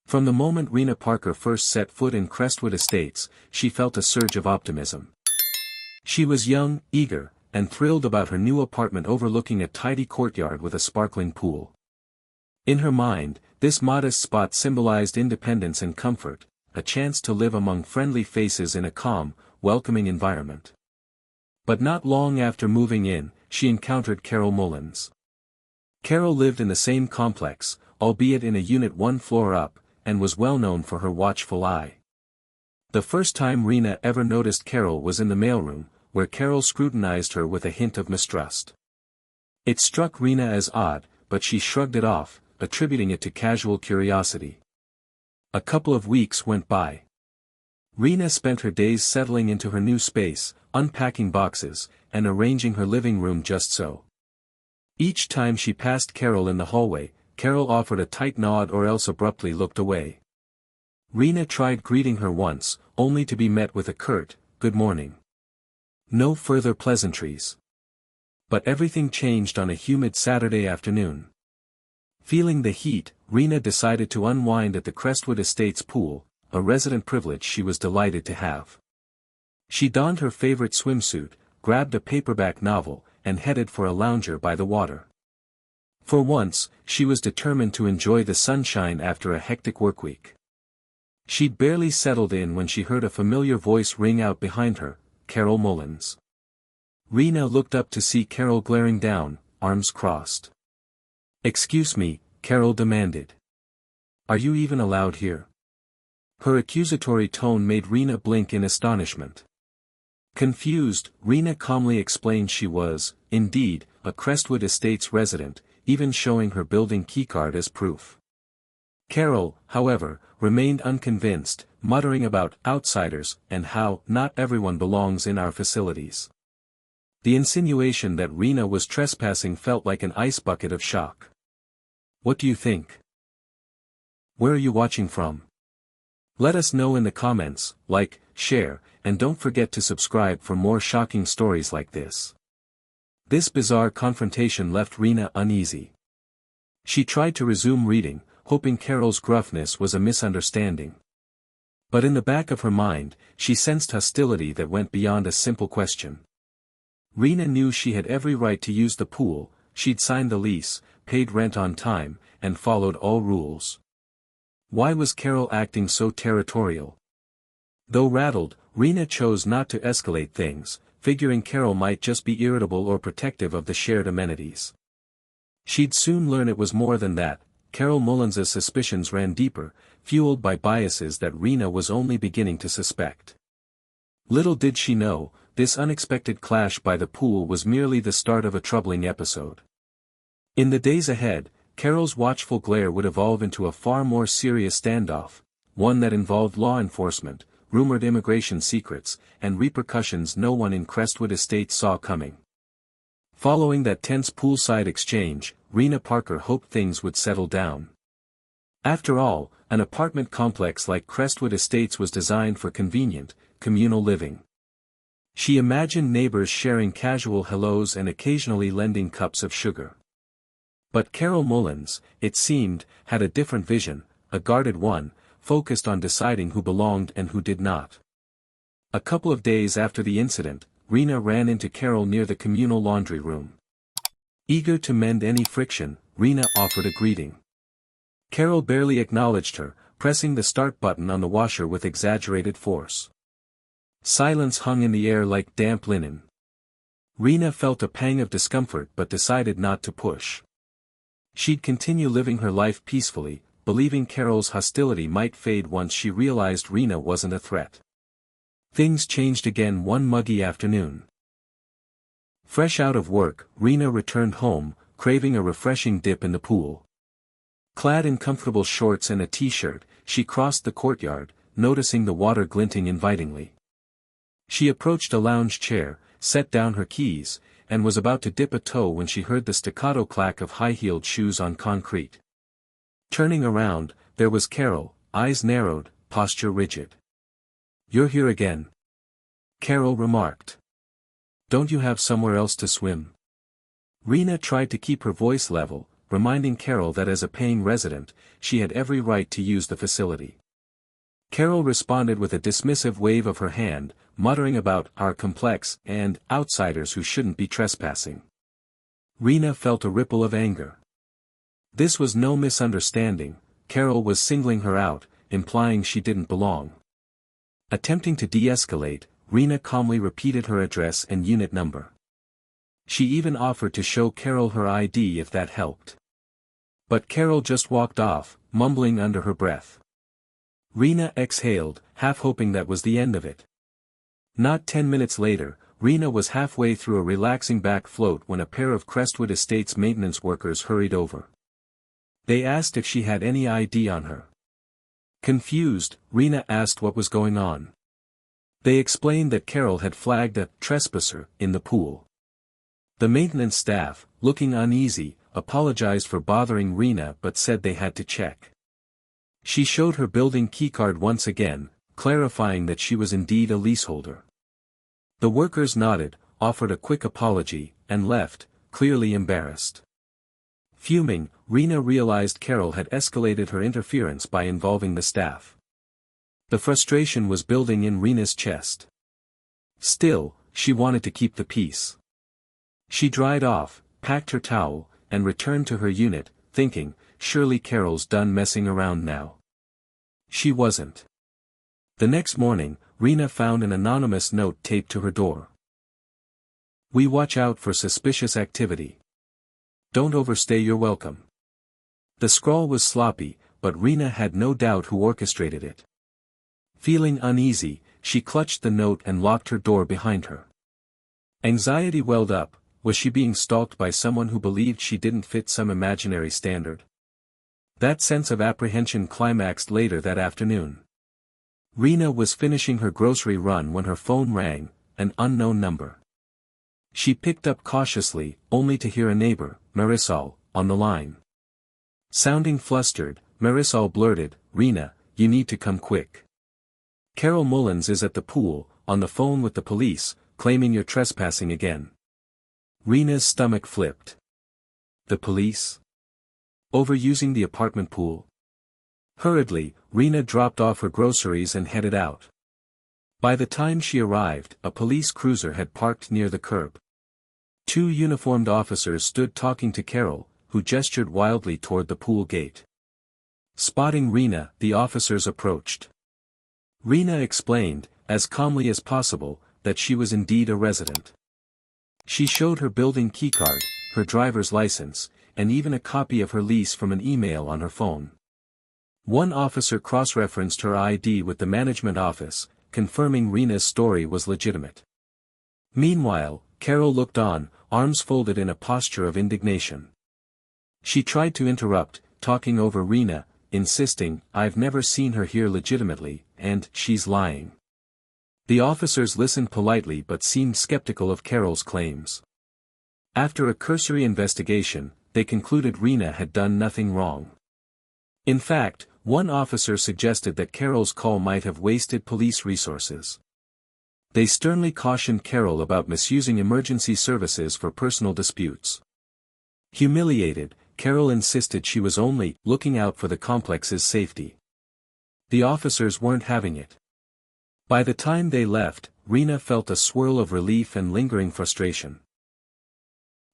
From the moment Rena Parker first set foot in Crestwood Estates, she felt a surge of optimism. She was young, eager, and thrilled about her new apartment overlooking a tidy courtyard with a sparkling pool. In her mind, this modest spot symbolized independence and comfort, a chance to live among friendly faces in a calm, welcoming environment. But not long after moving in, she encountered Carol Mullins. Carol lived in the same complex, albeit in a unit one floor up, and was well known for her watchful eye. The first time Rena ever noticed Carol was in the mailroom, where Carol scrutinized her with a hint of mistrust. It struck Rena as odd, but she shrugged it off, attributing it to casual curiosity. A couple of weeks went by. Rena spent her days settling into her new space, unpacking boxes, and arranging her living room just so. Each time she passed Carol in the hallway, Carol offered a tight nod or else abruptly looked away. Rena tried greeting her once, only to be met with a curt, "Good morning." No further pleasantries. But everything changed on a humid Saturday afternoon. Feeling the heat, Rena decided to unwind at the Crestwood Estates pool, a resident privilege she was delighted to have. She donned her favorite swimsuit, grabbed a paperback novel, and headed for a lounger by the water. For once, she was determined to enjoy the sunshine after a hectic workweek. She'd barely settled in when she heard a familiar voice ring out behind her, Carol Mullins. Rena looked up to see Carol glaring down, arms crossed. "Excuse me," Carol demanded. "Are you even allowed here?" Her accusatory tone made Rena blink in astonishment. Confused, Rena calmly explained she was, indeed, a Crestwood Estates resident, even showing her building keycard as proof. Carol, however, remained unconvinced, muttering about outsiders and how not everyone belongs in our facilities. The insinuation that Rena was trespassing felt like an ice bucket of shock. "What do you think? Where are you watching from? Let us know in the comments, like, share, and don't forget to subscribe for more shocking stories like this." This bizarre confrontation left Rena uneasy. She tried to resume reading, hoping Carol's gruffness was a misunderstanding. But in the back of her mind, she sensed hostility that went beyond a simple question. Rena knew she had every right to use the pool, she'd signed the lease, paid rent on time, and followed all rules. Why was Carol acting so territorial? Though rattled, Rena chose not to escalate things, figuring Carol might just be irritable or protective of the shared amenities. She'd soon learn it was more than that. Carol Mullins's suspicions ran deeper, fueled by biases that Rena was only beginning to suspect. Little did she know, this unexpected clash by the pool was merely the start of a troubling episode. In the days ahead, Carol's watchful glare would evolve into a far more serious standoff, one that involved law enforcement, rumored immigration secrets, and repercussions no one in Crestwood Estates saw coming. Following that tense poolside exchange, Rena Parker hoped things would settle down. After all, an apartment complex like Crestwood Estates was designed for convenient, communal living. She imagined neighbors sharing casual hellos and occasionally lending cups of sugar. But Carol Mullins, it seemed, had a different vision, a guarded one, focused on deciding who belonged and who did not. A couple of days after the incident, Rena ran into Carol near the communal laundry room. Eager to mend any friction, Rena offered a greeting. Carol barely acknowledged her, pressing the start button on the washer with exaggerated force. Silence hung in the air like damp linen. Rena felt a pang of discomfort but decided not to push. She'd continue living her life peacefully, believing Carol's hostility might fade once she realized Rena wasn't a threat. Things changed again one muggy afternoon. Fresh out of work, Rena returned home, craving a refreshing dip in the pool. Clad in comfortable shorts and a t-shirt, she crossed the courtyard, noticing the water glinting invitingly. She approached a lounge chair, set down her keys, and was about to dip a toe when she heard the staccato clack of high-heeled shoes on concrete. Turning around, there was Carol, eyes narrowed, posture rigid. "You're here again," Carol remarked. "Don't you have somewhere else to swim?" Rena tried to keep her voice level, reminding Carol that as a paying resident, she had every right to use the facility. Carol responded with a dismissive wave of her hand, muttering about our complex and outsiders who shouldn't be trespassing. Rena felt a ripple of anger. This was no misunderstanding, Carol was singling her out, implying she didn't belong. Attempting to de-escalate, Rena calmly repeated her address and unit number. She even offered to show Carol her ID if that helped. But Carol just walked off, mumbling under her breath. Rena exhaled, half hoping that was the end of it. Not 10 minutes later, Rena was halfway through a relaxing back float when a pair of Crestwood Estates maintenance workers hurried over. They asked if she had any ID on her. Confused, Rena asked what was going on. They explained that Carol had flagged a trespasser in the pool. The maintenance staff, looking uneasy, apologized for bothering Rena but said they had to check. She showed her building keycard once again, clarifying that she was indeed a leaseholder. The workers nodded, offered a quick apology, and left, clearly embarrassed. Fuming, Rena realized Carol had escalated her interference by involving the staff. The frustration was building in Rena's chest. Still, she wanted to keep the peace. She dried off, packed her towel, and returned to her unit, thinking, surely Carol's done messing around now. She wasn't. The next morning, Rena found an anonymous note taped to her door. We watch out for suspicious activity. Don't overstay your welcome. The scrawl was sloppy, but Rena had no doubt who orchestrated it. Feeling uneasy, she clutched the note and locked her door behind her. Anxiety welled up. Was she being stalked by someone who believed she didn't fit some imaginary standard? That sense of apprehension climaxed later that afternoon. Rena was finishing her grocery run when her phone rang, an unknown number. She picked up cautiously, only to hear a neighbor, Marisol, on the line. Sounding flustered, Marisol blurted, Rena, you need to come quick. Carol Mullins is at the pool, on the phone with the police, claiming you're trespassing again. Rena's stomach flipped. The police? Overusing the apartment pool? Hurriedly, Rena dropped off her groceries and headed out. By the time she arrived, a police cruiser had parked near the curb. Two uniformed officers stood talking to Carol, who gestured wildly toward the pool gate. Spotting Rena, the officers approached. Rena explained, as calmly as possible, that she was indeed a resident. She showed her building keycard, her driver's license, and even a copy of her lease from an email on her phone. One officer cross-referenced her ID with the management office, confirming Rena's story was legitimate. Meanwhile, Carol looked on, arms folded in a posture of indignation. She tried to interrupt, talking over Rena, insisting, I've never seen her here legitimately, and she's lying. The officers listened politely but seemed skeptical of Carol's claims. After a cursory investigation, they concluded Rena had done nothing wrong. In fact, one officer suggested that Carol's call might have wasted police resources. They sternly cautioned Carol about misusing emergency services for personal disputes. Humiliated, Carol insisted she was only looking out for the complex's safety. The officers weren't having it. By the time they left, Rena felt a swirl of relief and lingering frustration.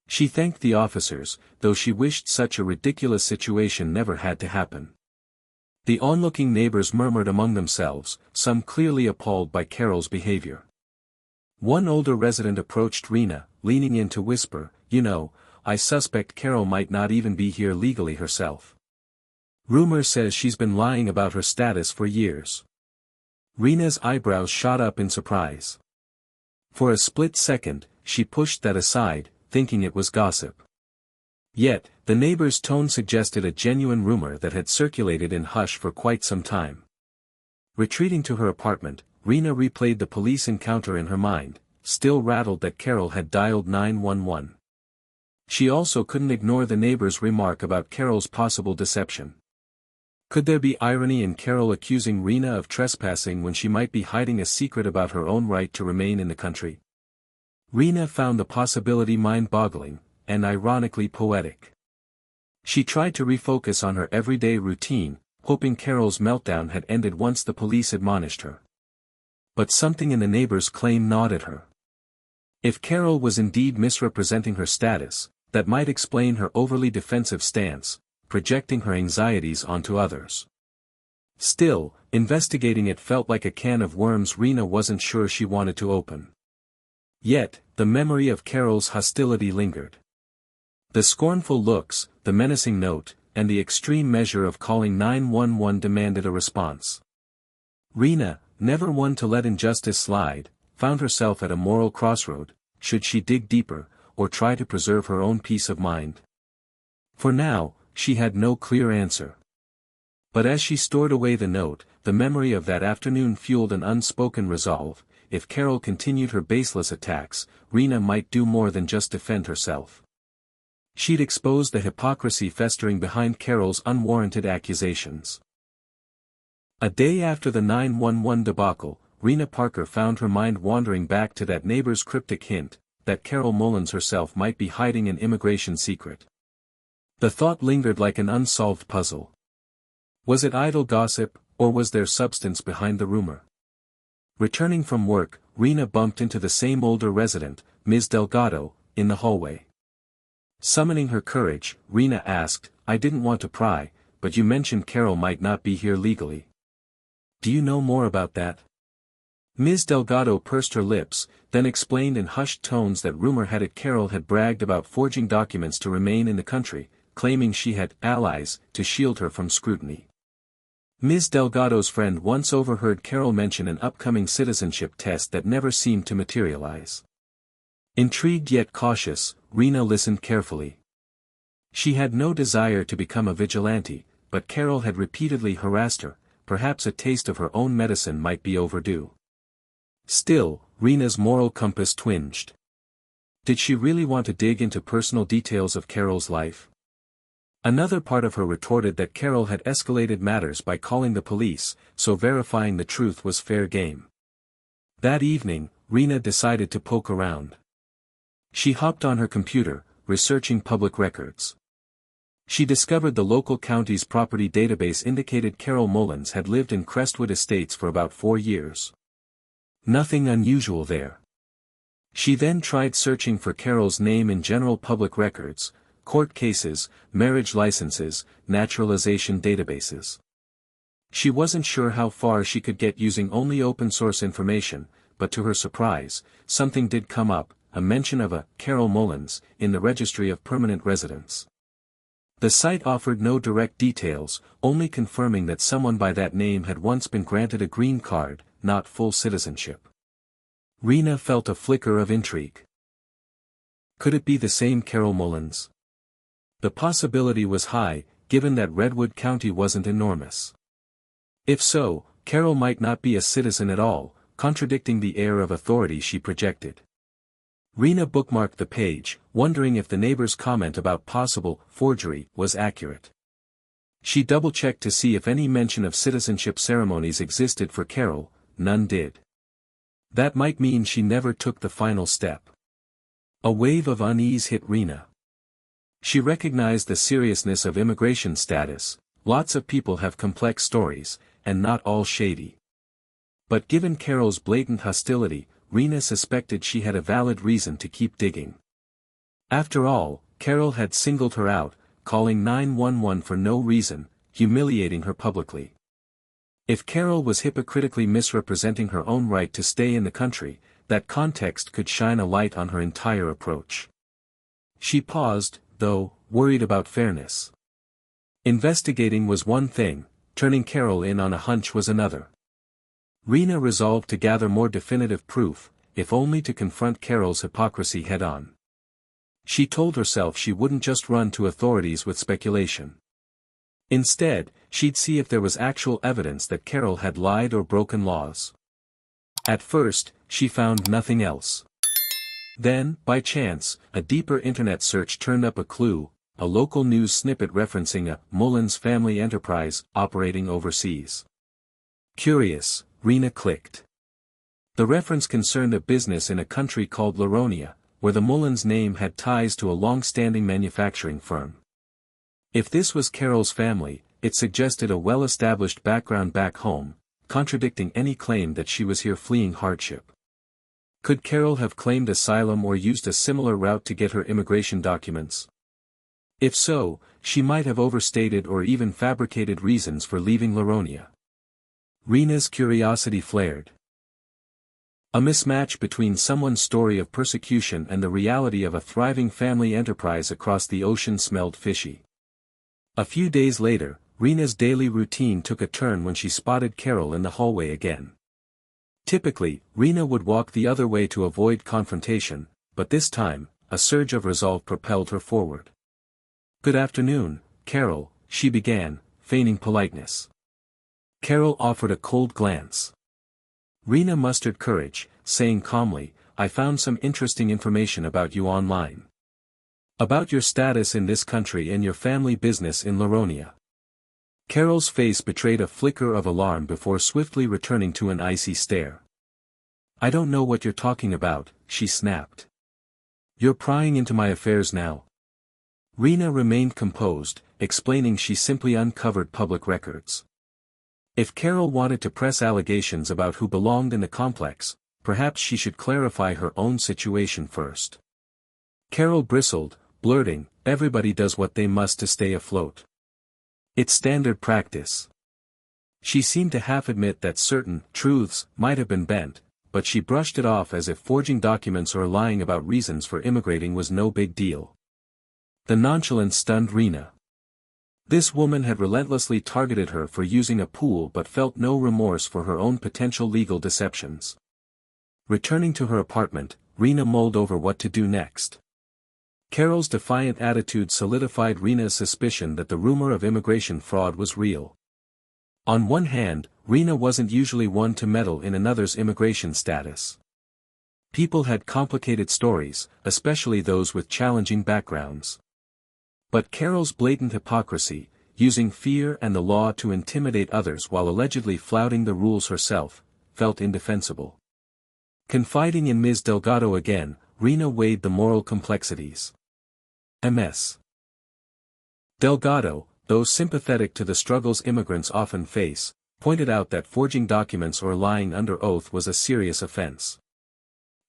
She thanked the officers, though she wished such a ridiculous situation never had to happen. The onlooking neighbors murmured among themselves, some clearly appalled by Carol's behavior. One older resident approached Rena, leaning in to whisper, you know, I suspect Carol might not even be here legally herself. Rumor says she's been lying about her status for years. Rena's eyebrows shot up in surprise. For a split second, she pushed that aside, thinking it was gossip. Yet, the neighbor's tone suggested a genuine rumor that had circulated in hush for quite some time. Retreating to her apartment, Rena replayed the police encounter in her mind, still rattled that Carol had dialed 911. She also couldn't ignore the neighbor's remark about Carol's possible deception. Could there be irony in Carol accusing Rena of trespassing when she might be hiding a secret about her own right to remain in the country? Rena found the possibility mind-boggling, and ironically poetic. She tried to refocus on her everyday routine, hoping Carol's meltdown had ended once the police admonished her. But something in the neighbor's claim gnawed at her. If Carol was indeed misrepresenting her status, that might explain her overly defensive stance, projecting her anxieties onto others. Still, investigating it felt like a can of worms Rena wasn't sure she wanted to open. Yet, the memory of Carol's hostility lingered. The scornful looks, the menacing note, and the extreme measure of calling 911 demanded a response. Rena, never one to let injustice slide, found herself at a moral crossroad. Should she dig deeper, or try to preserve her own peace of mind? For now, she had no clear answer. But as she stored away the note, the memory of that afternoon fueled an unspoken resolve. If Carol continued her baseless attacks, Rena might do more than just defend herself. She'd expose the hypocrisy festering behind Carol's unwarranted accusations. A day after the 911 debacle, Rena Parker found her mind wandering back to that neighbor's cryptic hint, that Carol Mullins herself might be hiding an immigration secret. The thought lingered like an unsolved puzzle. Was it idle gossip, or was there substance behind the rumor? Returning from work, Rena bumped into the same older resident, Ms. Delgado, in the hallway. Summoning her courage, Rena asked, "I didn't want to pry, but you mentioned Carol might not be here legally. Do you know more about that?" Ms. Delgado pursed her lips, then explained in hushed tones that rumor had it Carol had bragged about forging documents to remain in the country, claiming she had allies to shield her from scrutiny. Ms. Delgado's friend once overheard Carol mention an upcoming citizenship test that never seemed to materialize. Intrigued yet cautious, Rena listened carefully. She had no desire to become a vigilante, but Carol had repeatedly harassed her. Perhaps a taste of her own medicine might be overdue. Still, Rena's moral compass twinged. Did she really want to dig into personal details of Carol's life? Another part of her retorted that Carol had escalated matters by calling the police, so verifying the truth was fair game. That evening, Rena decided to poke around. She hopped on her computer, researching public records. She discovered the local county's property database indicated Carol Mullins had lived in Crestwood Estates for about 4 years. Nothing unusual there. She then tried searching for Carol's name in general public records, court cases, marriage licenses, naturalization databases. She wasn't sure how far she could get using only open-source information, but to her surprise, something did come up, a mention of a Carol Mullins in the Registry of Permanent Residents. The site offered no direct details, only confirming that someone by that name had once been granted a green card, not full citizenship. Rena felt a flicker of intrigue. Could it be the same Carol Mullins? The possibility was high, given that Redwood County wasn't enormous. If so, Carol might not be a citizen at all, contradicting the air of authority she projected. Rena bookmarked the page, wondering if the neighbor's comment about possible forgery was accurate. She double-checked to see if any mention of citizenship ceremonies existed for Carol. None did. That might mean she never took the final step. A wave of unease hit Rena. She recognized the seriousness of immigration status. Lots of people have complex stories, and not all shady. But given Carol's blatant hostility, Rena suspected she had a valid reason to keep digging. After all, Carol had singled her out, calling 911 for no reason, humiliating her publicly. If Carol was hypocritically misrepresenting her own right to stay in the country, that context could shine a light on her entire approach. She paused, though, worried about fairness. Investigating was one thing, turning Carol in on a hunch was another. Rena resolved to gather more definitive proof, if only to confront Carol's hypocrisy head-on. She told herself she wouldn't just run to authorities with speculation. Instead, she'd see if there was actual evidence that Carol had lied or broken laws. At first, she found nothing else. Then, by chance, a deeper internet search turned up a clue, a local news snippet referencing a Mullins family enterprise operating overseas. Curious, Rena clicked. The reference concerned a business in a country called Laronia, where the Mullins name had ties to a long-standing manufacturing firm. If this was Carol's family, it suggested a well-established background back home, contradicting any claim that she was here fleeing hardship. Could Carol have claimed asylum or used a similar route to get her immigration documents? If so, she might have overstated or even fabricated reasons for leaving Laronia. Rena's curiosity flared. A mismatch between someone's story of persecution and the reality of a thriving family enterprise across the ocean smelled fishy. A few days later, Rena's daily routine took a turn when she spotted Carol in the hallway again. Typically, Rena would walk the other way to avoid confrontation, but this time, a surge of resolve propelled her forward. "Good afternoon, Carol," she began, feigning politeness. Carol offered a cold glance. Rena mustered courage, saying calmly, "I found some interesting information about you online. About your status in this country and your family business in Laronia." Carol's face betrayed a flicker of alarm before swiftly returning to an icy stare. "I don't know what you're talking about," she snapped. "You're prying into my affairs now." Rena remained composed, explaining she simply uncovered public records. If Carol wanted to press allegations about who belonged in the complex, perhaps she should clarify her own situation first. Carol bristled, blurting, "Everybody does what they must to stay afloat. It's standard practice." She seemed to half admit that certain truths might have been bent, but she brushed it off as if forging documents or lying about reasons for immigrating was no big deal. The nonchalance stunned Rena. This woman had relentlessly targeted her for using a pool but felt no remorse for her own potential legal deceptions. Returning to her apartment, Rena mulled over what to do next. Carol's defiant attitude solidified Rena's suspicion that the rumor of immigration fraud was real. On one hand, Rena wasn't usually one to meddle in another's immigration status. People had complicated stories, especially those with challenging backgrounds. But Carol's blatant hypocrisy, using fear and the law to intimidate others while allegedly flouting the rules herself, felt indefensible. Confiding in Ms. Delgado again, Rena weighed the moral complexities. Ms. Delgado, though sympathetic to the struggles immigrants often face, pointed out that forging documents or lying under oath was a serious offense.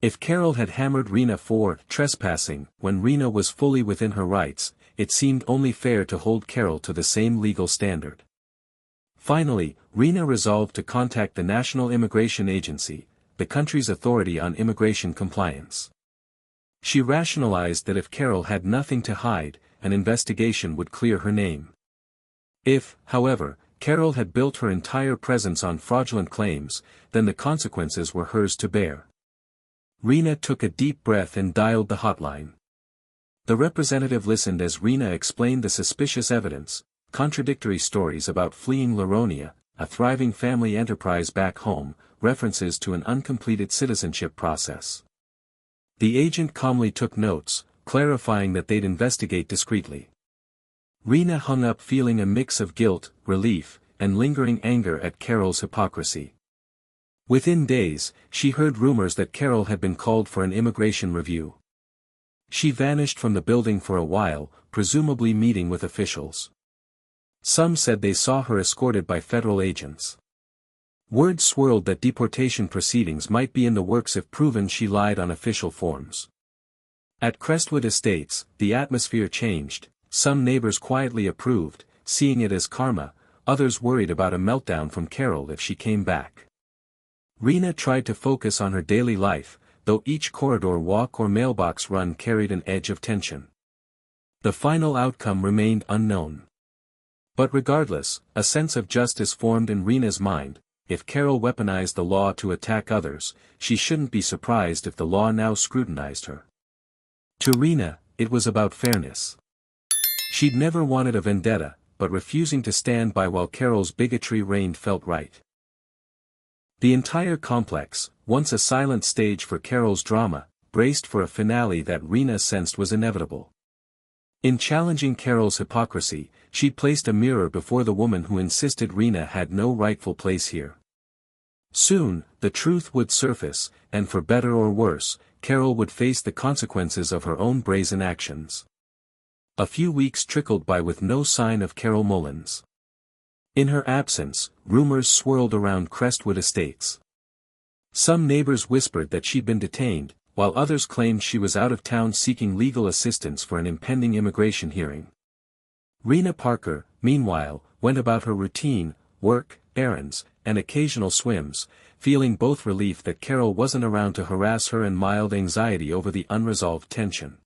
If Carol had hammered Rena for trespassing when Rena was fully within her rights, it seemed only fair to hold Carol to the same legal standard. Finally, Rena resolved to contact the National Immigration Agency, the country's authority on immigration compliance. She rationalized that if Carol had nothing to hide, an investigation would clear her name. If, however, Carol had built her entire presence on fraudulent claims, then the consequences were hers to bear. Rena took a deep breath and dialed the hotline. The representative listened as Rena explained the suspicious evidence, contradictory stories about fleeing Laronia, a thriving family enterprise back home, references to an uncompleted citizenship process. The agent calmly took notes, clarifying that they'd investigate discreetly. Rena hung up feeling a mix of guilt, relief, and lingering anger at Carol's hypocrisy. Within days, she heard rumors that Carol had been called for an immigration review. She vanished from the building for a while, presumably meeting with officials. Some said they saw her escorted by federal agents. Word swirled that deportation proceedings might be in the works if proven she lied on official forms. At Crestwood Estates, the atmosphere changed. Some neighbors quietly approved, seeing it as karma, others worried about a meltdown from Carol if she came back. Rena tried to focus on her daily life, though each corridor walk or mailbox run carried an edge of tension. The final outcome remained unknown. But regardless, a sense of justice formed in Rena's mind. If Carol weaponized the law to attack others, she shouldn't be surprised if the law now scrutinized her. To Rena, it was about fairness. She'd never wanted a vendetta, but refusing to stand by while Carol's bigotry reigned felt right. The entire complex, once a silent stage for Carol's drama, braced for a finale that Rena sensed was inevitable. In challenging Carol's hypocrisy, she placed a mirror before the woman who insisted Rena had no rightful place here. Soon, the truth would surface, and for better or worse, Carol would face the consequences of her own brazen actions. A few weeks trickled by with no sign of Carol Mullins. In her absence, rumors swirled around Crestwood Estates. Some neighbors whispered that she'd been detained, while others claimed she was out of town seeking legal assistance for an impending immigration hearing. Rena Parker, meanwhile, went about her routine, work, errands, and occasional swims, feeling both relief that Carol wasn't around to harass her and mild anxiety over the unresolved tension.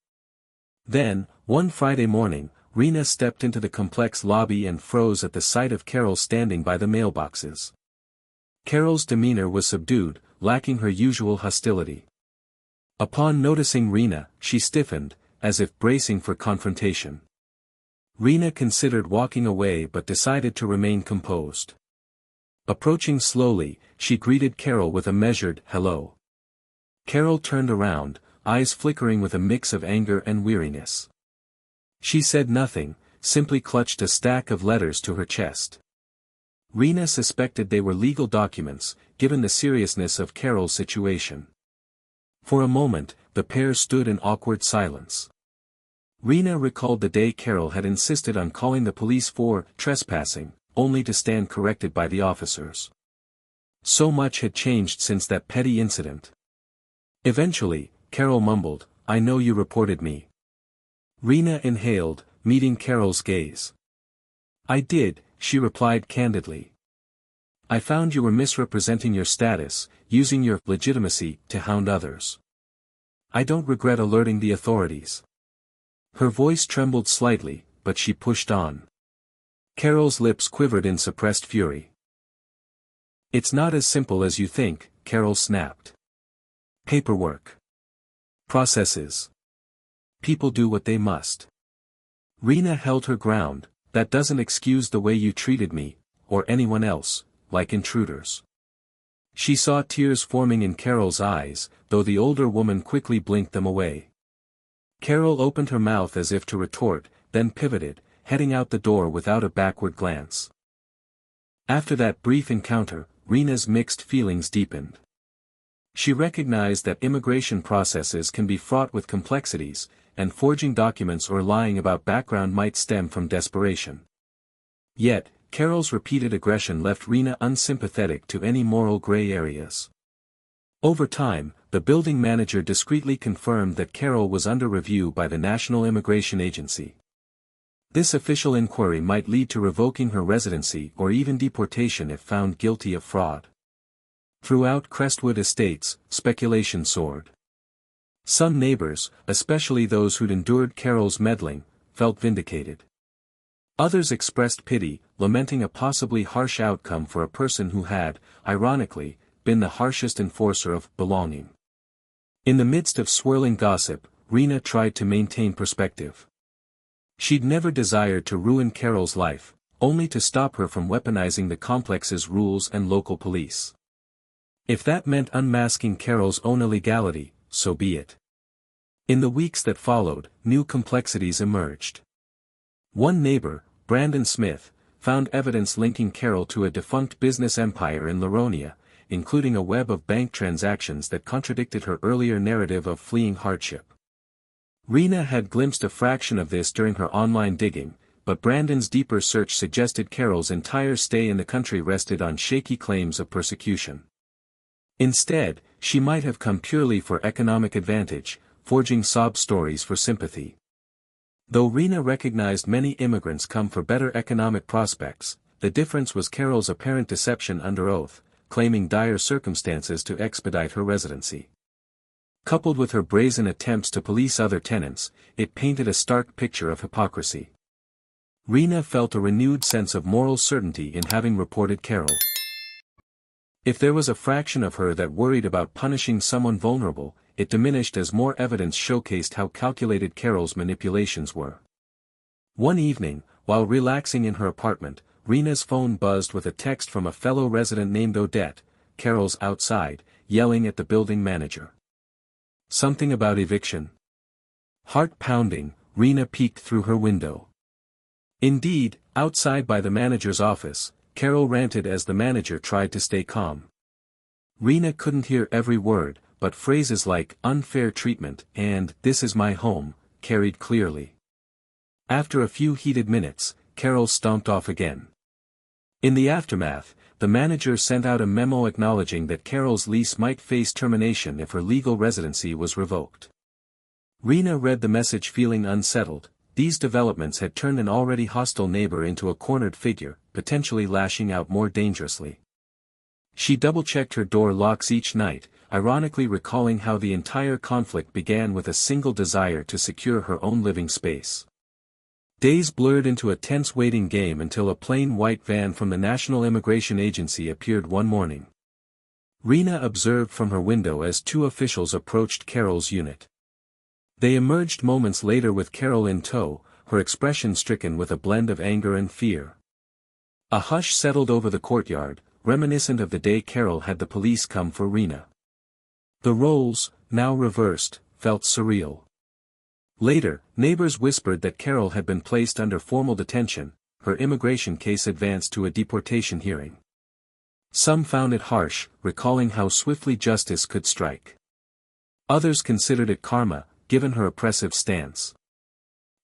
Then, one Friday morning, Rena stepped into the complex lobby and froze at the sight of Carol standing by the mailboxes. Carol's demeanor was subdued, lacking her usual hostility. Upon noticing Rena, she stiffened, as if bracing for confrontation. Rena considered walking away but decided to remain composed. Approaching slowly, she greeted Carol with a measured hello. Carol turned around, eyes flickering with a mix of anger and weariness. She said nothing, simply clutched a stack of letters to her chest. Rena suspected they were legal documents, given the seriousness of Carol's situation. For a moment, the pair stood in awkward silence. Rena recalled the day Carol had insisted on calling the police for trespassing, only to stand corrected by the officers. So much had changed since that petty incident. Eventually, Carol mumbled, "I know you reported me." Rena inhaled, meeting Carol's gaze. "I did," she replied candidly. "I found you were misrepresenting your status, using your legitimacy to hound others. I don't regret alerting the authorities." Her voice trembled slightly, but she pushed on. Carol's lips quivered in suppressed fury. "It's not as simple as you think," Carol snapped. "Paperwork. Processes. People do what they must." Rena held her ground. "That doesn't excuse the way you treated me, or anyone else, like intruders." She saw tears forming in Carol's eyes, though the older woman quickly blinked them away. Carol opened her mouth as if to retort, then pivoted, heading out the door without a backward glance. After that brief encounter, Rena's mixed feelings deepened. She recognized that immigration processes can be fraught with complexities, and forging documents or lying about background might stem from desperation. Yet, Carol's repeated aggression left Rena unsympathetic to any moral gray areas. Over time, the building manager discreetly confirmed that Carol was under review by the National Immigration Agency. This official inquiry might lead to revoking her residency or even deportation if found guilty of fraud. Throughout Crestwood Estates, speculation soared. Some neighbors, especially those who'd endured Carol's meddling, felt vindicated. Others expressed pity, lamenting a possibly harsh outcome for a person who had, ironically, been the harshest enforcer of belonging. In the midst of swirling gossip, Rena tried to maintain perspective. She'd never desired to ruin Carol's life, only to stop her from weaponizing the complex's rules and local police. If that meant unmasking Carol's own illegality, so be it. In the weeks that followed, new complexities emerged. One neighbor, Brandon Smith, found evidence linking Carol to a defunct business empire in Laronia, including a web of bank transactions that contradicted her earlier narrative of fleeing hardship. Rena had glimpsed a fraction of this during her online digging, but Brandon's deeper search suggested Carol's entire stay in the country rested on shaky claims of persecution. Instead, she might have come purely for economic advantage, forging sob stories for sympathy. Though Rena recognized many immigrants come for better economic prospects, the difference was Carol's apparent deception under oath, claiming dire circumstances to expedite her residency. Coupled with her brazen attempts to police other tenants, it painted a stark picture of hypocrisy. Rena felt a renewed sense of moral certainty in having reported Carol. If there was a fraction of her that worried about punishing someone vulnerable, it diminished as more evidence showcased how calculated Carol's manipulations were. One evening, while relaxing in her apartment, Rena's phone buzzed with a text from a fellow resident named Odette. Carol's outside, yelling at the building manager. Something about eviction. Heart pounding, Rena peeked through her window. Indeed, outside by the manager's office, Carol ranted as the manager tried to stay calm. Rena couldn't hear every word, but phrases like unfair treatment and this is my home carried clearly. After a few heated minutes, Carol stomped off again. In the aftermath, the manager sent out a memo acknowledging that Carol's lease might face termination if her legal residency was revoked. Rena read the message feeling unsettled. These developments had turned an already hostile neighbor into a cornered figure, potentially lashing out more dangerously. She double-checked her door locks each night, ironically recalling how the entire conflict began with a single desire to secure her own living space. Days blurred into a tense waiting game until a plain white van from the National Immigration Agency appeared one morning. Rena observed from her window as two officials approached Carol's unit. They emerged moments later with Carol in tow, her expression stricken with a blend of anger and fear. A hush settled over the courtyard, reminiscent of the day Carol had the police come for Rena. The roles, now reversed, felt surreal. Later, neighbors whispered that Carol had been placed under formal detention, her immigration case advanced to a deportation hearing. Some found it harsh, recalling how swiftly justice could strike. Others considered it karma, given her oppressive stance.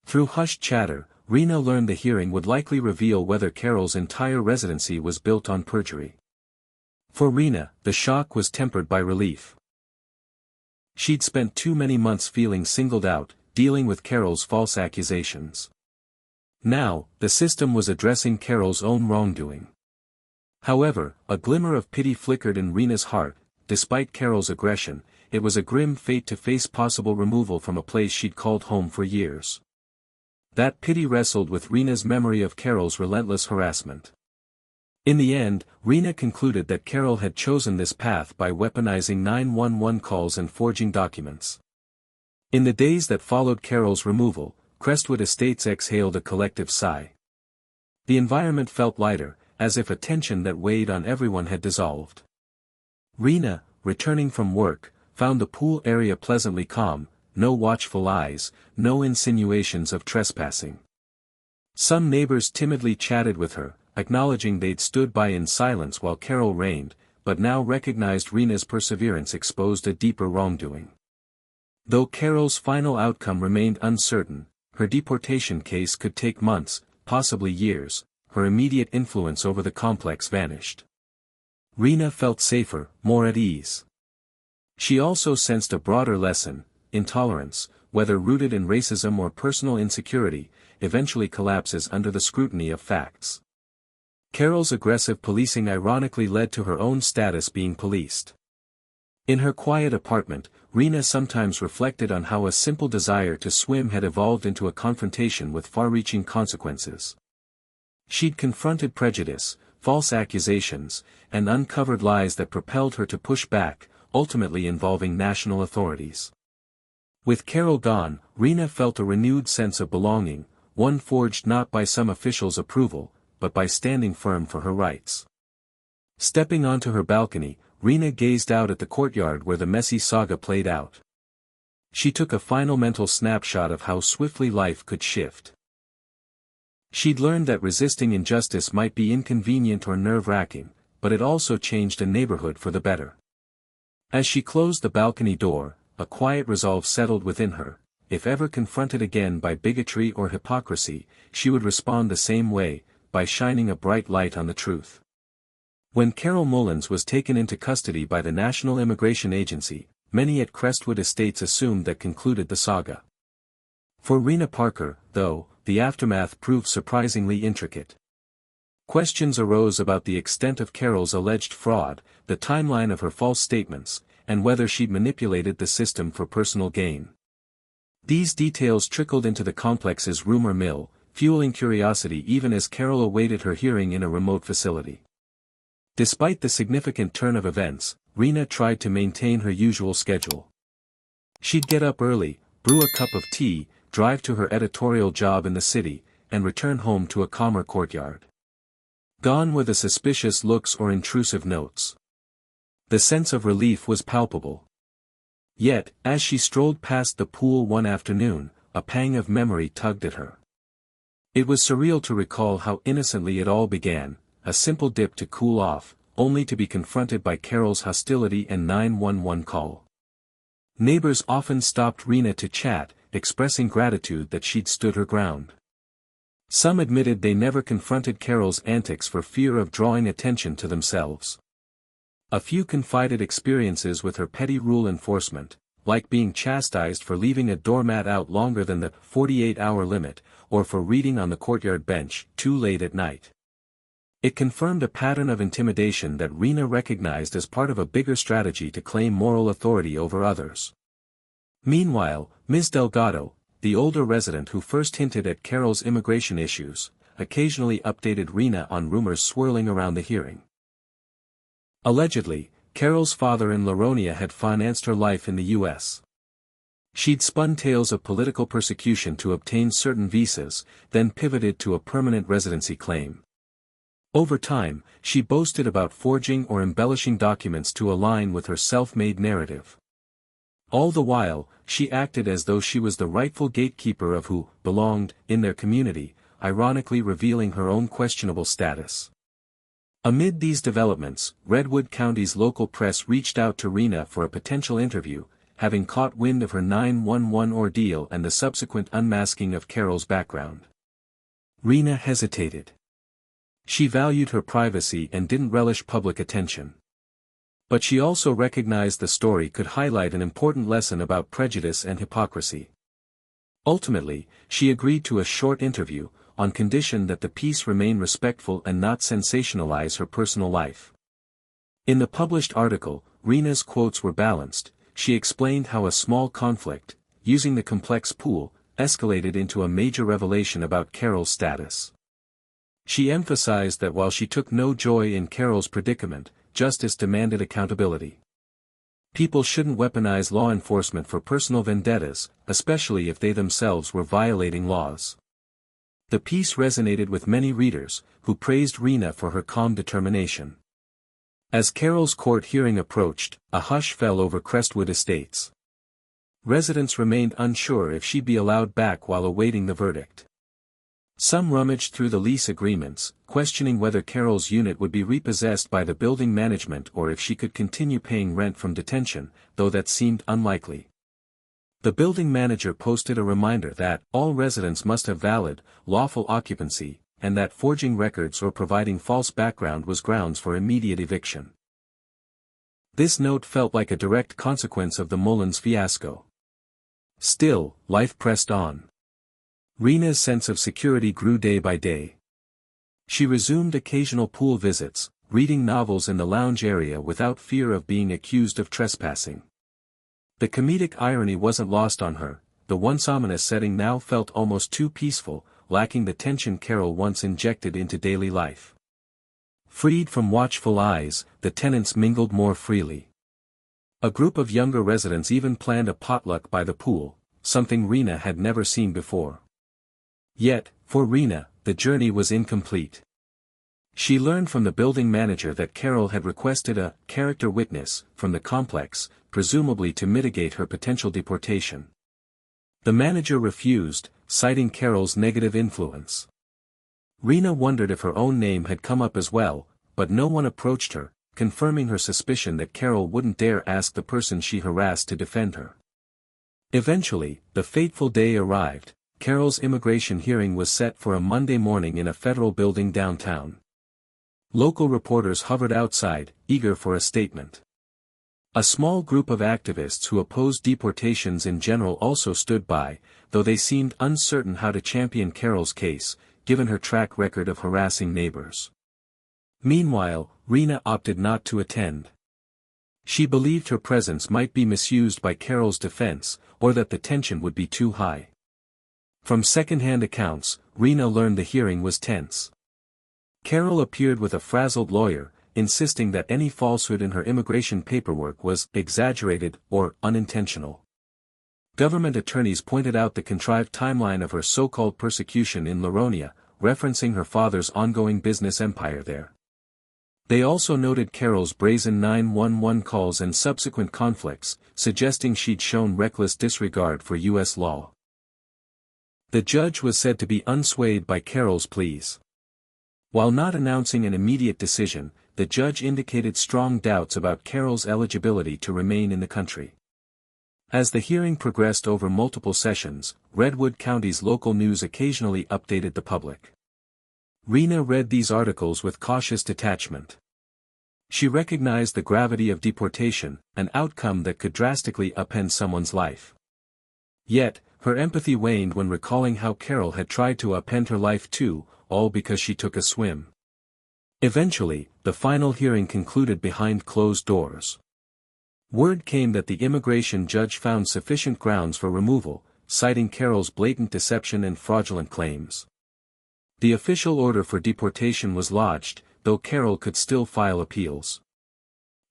Through hushed chatter, Rena learned the hearing would likely reveal whether Carol's entire residency was built on perjury. For Rena, the shock was tempered by relief. She'd spent too many months feeling singled out, dealing with Carol's false accusations. Now, the system was addressing Carol's own wrongdoing. However, a glimmer of pity flickered in Rena's heart. Despite Carol's aggression, it was a grim fate to face possible removal from a place she'd called home for years. That pity wrestled with Rena's memory of Carol's relentless harassment. In the end, Rena concluded that Carol had chosen this path by weaponizing 911 calls and forging documents. In the days that followed Carol's removal, Crestwood Estates exhaled a collective sigh. The environment felt lighter, as if a tension that weighed on everyone had dissolved. Rena, returning from work, found the pool area pleasantly calm, no watchful eyes, no insinuations of trespassing. Some neighbors timidly chatted with her, acknowledging they'd stood by in silence while Carol reigned, but now recognized Rena's perseverance exposed a deeper wrongdoing. Though Carol's final outcome remained uncertain, her deportation case could take months, possibly years, her immediate influence over the complex vanished. Rena felt safer, more at ease. She also sensed a broader lesson: intolerance, whether rooted in racism or personal insecurity, eventually collapses under the scrutiny of facts. Carol's aggressive policing ironically led to her own status being policed. In her quiet apartment, Rena sometimes reflected on how a simple desire to swim had evolved into a confrontation with far-reaching consequences. She'd confronted prejudice, false accusations, and uncovered lies that propelled her to push back, ultimately involving national authorities. With Carol gone, Rena felt a renewed sense of belonging, one forged not by some official's approval, but by standing firm for her rights. Stepping onto her balcony, Rena gazed out at the courtyard where the messy saga played out. She took a final mental snapshot of how swiftly life could shift. She'd learned that resisting injustice might be inconvenient or nerve-wracking, but it also changed a neighborhood for the better. As she closed the balcony door, a quiet resolve settled within her: if ever confronted again by bigotry or hypocrisy, she would respond the same way, by shining a bright light on the truth. When Carol Mullins was taken into custody by the National Immigration Agency, many at Crestwood Estates assumed that concluded the saga. For Rena Parker, though, the aftermath proved surprisingly intricate. Questions arose about the extent of Carol's alleged fraud, the timeline of her false statements, and whether she'd manipulated the system for personal gain. These details trickled into the complex's rumor mill, fueling curiosity even as Carol awaited her hearing in a remote facility. Despite the significant turn of events, Rena tried to maintain her usual schedule. She'd get up early, brew a cup of tea, drive to her editorial job in the city, and return home to a calmer courtyard. Gone were the suspicious looks or intrusive notes. The sense of relief was palpable. Yet, as she strolled past the pool one afternoon, a pang of memory tugged at her. It was surreal to recall how innocently it all began, a simple dip to cool off, only to be confronted by Carol's hostility and 911 call. Neighbors often stopped Rena to chat, expressing gratitude that she'd stood her ground. Some admitted they never confronted Carol's antics for fear of drawing attention to themselves. A few confided experiences with her petty rule enforcement, like being chastised for leaving a doormat out longer than the 48-hour limit, or for reading on the courtyard bench too late at night. It confirmed a pattern of intimidation that Rena recognized as part of a bigger strategy to claim moral authority over others. Meanwhile, Ms. Delgado, the older resident who first hinted at Carol's immigration issues, occasionally updated Rena on rumors swirling around the hearing. Allegedly, Carol's father in Laronia had financed her life in the U.S. She'd spun tales of political persecution to obtain certain visas, then pivoted to a permanent residency claim. Over time, she boasted about forging or embellishing documents to align with her self-made narrative. All the while, she acted as though she was the rightful gatekeeper of who belonged in their community, ironically revealing her own questionable status. Amid these developments, Redwood County's local press reached out to Rena for a potential interview, having caught wind of her 911 ordeal and the subsequent unmasking of Carol's background. Rena hesitated. She valued her privacy and didn't relish public attention. But she also recognized the story could highlight an important lesson about prejudice and hypocrisy. Ultimately, she agreed to a short interview, on condition that the piece remain respectful and not sensationalize her personal life. In the published article, Rena's quotes were balanced. She explained how a small conflict, using the complex pool, escalated into a major revelation about Carol's status. She emphasized that while she took no joy in Carol's predicament, justice demanded accountability. People shouldn't weaponize law enforcement for personal vendettas, especially if they themselves were violating laws. The piece resonated with many readers, who praised Rena for her calm determination. As Carol's court hearing approached, a hush fell over Crestwood Estates. Residents remained unsure if she'd be allowed back while awaiting the verdict. Some rummaged through the lease agreements, questioning whether Carol's unit would be repossessed by the building management or if she could continue paying rent from detention, though that seemed unlikely. The building manager posted a reminder that all residents must have valid, lawful occupancy, and that forging records or providing false background was grounds for immediate eviction. This note felt like a direct consequence of the Mullins fiasco. Still, life pressed on. Rena's sense of security grew day by day. She resumed occasional pool visits, reading novels in the lounge area without fear of being accused of trespassing. The comedic irony wasn't lost on her. The once ominous setting now felt almost too peaceful, lacking the tension Carol once injected into daily life. Freed from watchful eyes, the tenants mingled more freely. A group of younger residents even planned a potluck by the pool, something Rena had never seen before. Yet, for Rena, the journey was incomplete. She learned from the building manager that Carol had requested a character witness from the complex, presumably to mitigate her potential deportation. The manager refused, citing Carol's negative influence. Rena wondered if her own name had come up as well, but no one approached her, confirming her suspicion that Carol wouldn't dare ask the person she harassed to defend her. Eventually, the fateful day arrived. Carol's immigration hearing was set for a Monday morning in a federal building downtown. Local reporters hovered outside, eager for a statement. A small group of activists who opposed deportations in general also stood by, though they seemed uncertain how to champion Carol's case, given her track record of harassing neighbors. Meanwhile, Rena opted not to attend. She believed her presence might be misused by Carol's defense, or that the tension would be too high. From second-hand accounts, Rena learned the hearing was tense. Carol appeared with a frazzled lawyer, insisting that any falsehood in her immigration paperwork was exaggerated or unintentional. Government attorneys pointed out the contrived timeline of her so-called persecution in Laronia, referencing her father's ongoing business empire there. They also noted Carol's brazen 911 calls and subsequent conflicts, suggesting she'd shown reckless disregard for U.S. law. The judge was said to be unswayed by Carol's pleas. While not announcing an immediate decision, the judge indicated strong doubts about Carol's eligibility to remain in the country. As the hearing progressed over multiple sessions, Redwood County's local news occasionally updated the public. Rena read these articles with cautious detachment. She recognized the gravity of deportation, an outcome that could drastically upend someone's life. Yet, her empathy waned when recalling how Carol had tried to upend her life too, all because she took a swim. Eventually, the final hearing concluded behind closed doors. Word came that the immigration judge found sufficient grounds for removal, citing Carol's blatant deception and fraudulent claims. The official order for deportation was lodged, though Carol could still file appeals.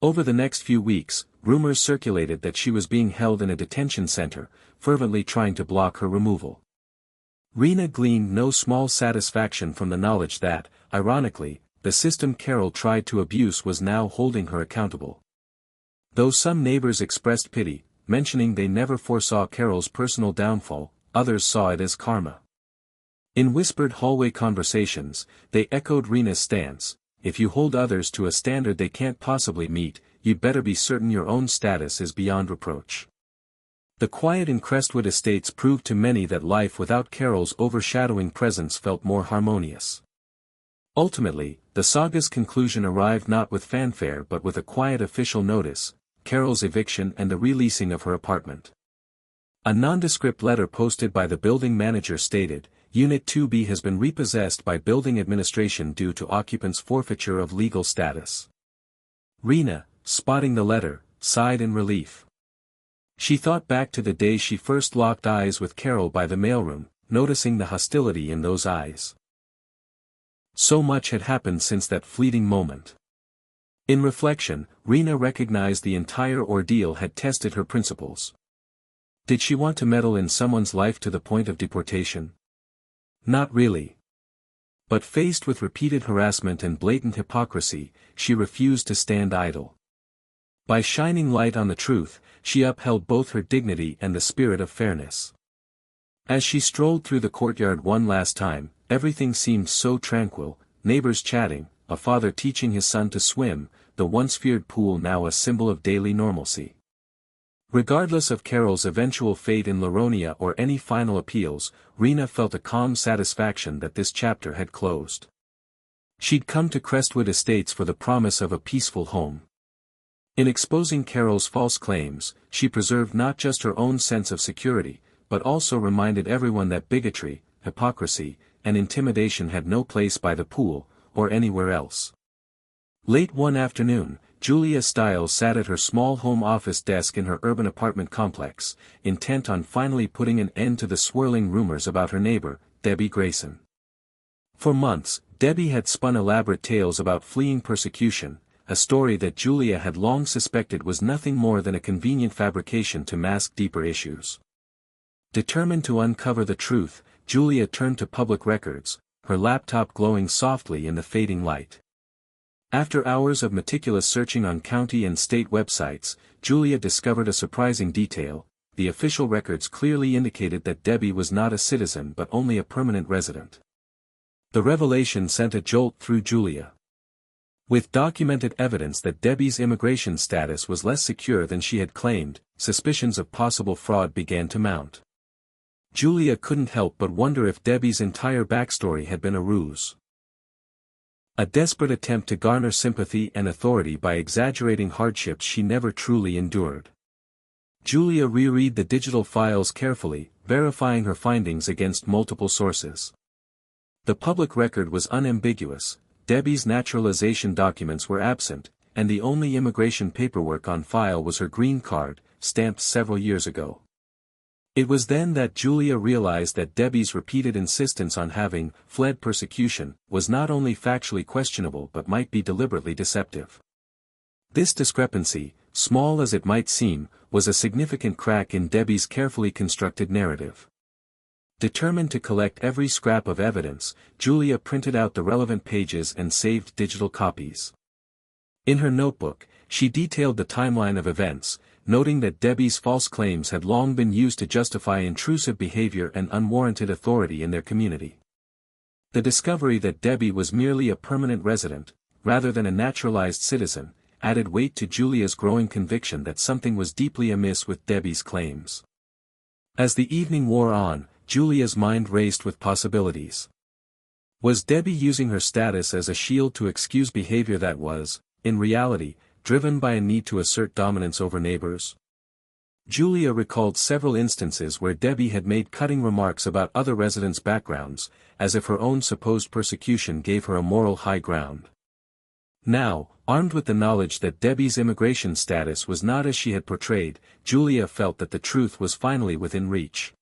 Over the next few weeks, rumors circulated that she was being held in a detention center, fervently trying to block her removal. Rena gleaned no small satisfaction from the knowledge that, ironically, the system Carol tried to abuse was now holding her accountable. Though some neighbors expressed pity, mentioning they never foresaw Carol's personal downfall, others saw it as karma. In whispered hallway conversations, they echoed Rena's stance: if you hold others to a standard they can't possibly meet, you'd better be certain your own status is beyond reproach. The quiet in Crestwood Estates proved to many that life without Carol's overshadowing presence felt more harmonious. Ultimately, the saga's conclusion arrived not with fanfare but with a quiet official notice: Carol's eviction and the releasing of her apartment. A nondescript letter posted by the building manager stated, Unit 2B has been repossessed by building administration due to occupants' forfeiture of legal status. Rena, spotting the letter, sighed in relief. She thought back to the day she first locked eyes with Carol by the mailroom, noticing the hostility in those eyes. So much had happened since that fleeting moment. In reflection, Rena recognized the entire ordeal had tested her principles. Did she want to meddle in someone's life to the point of deportation? Not really. But faced with repeated harassment and blatant hypocrisy, she refused to stand idle. By shining light on the truth, she upheld both her dignity and the spirit of fairness. As she strolled through the courtyard one last time, everything seemed so tranquil: neighbors chatting, a father teaching his son to swim, the once feared pool now a symbol of daily normalcy. Regardless of Carol's eventual fate in Laronia or any final appeals, Rena felt a calm satisfaction that this chapter had closed. She'd come to Crestwood Estates for the promise of a peaceful home. In exposing Carol's false claims, she preserved not just her own sense of security, but also reminded everyone that bigotry, hypocrisy, and intimidation had no place by the pool, or anywhere else. Late one afternoon, Julia Stiles sat at her small home office desk in her urban apartment complex, intent on finally putting an end to the swirling rumors about her neighbor, Debbie Grayson. For months, Debbie had spun elaborate tales about fleeing persecution, a story that Julia had long suspected was nothing more than a convenient fabrication to mask deeper issues. Determined to uncover the truth, Julia turned to public records, her laptop glowing softly in the fading light. After hours of meticulous searching on county and state websites, Julia discovered a surprising detail: the official records clearly indicated that Debbie was not a citizen but only a permanent resident. The revelation sent a jolt through Julia. With documented evidence that Debbie's immigration status was less secure than she had claimed, suspicions of possible fraud began to mount. Julia couldn't help but wonder if Debbie's entire backstory had been a ruse. A desperate attempt to garner sympathy and authority by exaggerating hardships she never truly endured. Julia reread the digital files carefully, verifying her findings against multiple sources. The public record was unambiguous: Debbie's naturalization documents were absent, and the only immigration paperwork on file was her green card, stamped several years ago. It was then that Julia realized that Debbie's repeated insistence on having fled persecution was not only factually questionable but might be deliberately deceptive. This discrepancy, small as it might seem, was a significant crack in Debbie's carefully constructed narrative. Determined to collect every scrap of evidence, Julia printed out the relevant pages and saved digital copies. In her notebook, she detailed the timeline of events, noting that Debbie's false claims had long been used to justify intrusive behavior and unwarranted authority in their community. The discovery that Debbie was merely a permanent resident, rather than a naturalized citizen, added weight to Julia's growing conviction that something was deeply amiss with Debbie's claims. As the evening wore on, Julia's mind raced with possibilities. Was Debbie using her status as a shield to excuse behavior that was, in reality, driven by a need to assert dominance over neighbors? Julia recalled several instances where Debbie had made cutting remarks about other residents' backgrounds, as if her own supposed persecution gave her a moral high ground. Now, armed with the knowledge that Debbie's immigration status was not as she had portrayed, Julia felt that the truth was finally within reach.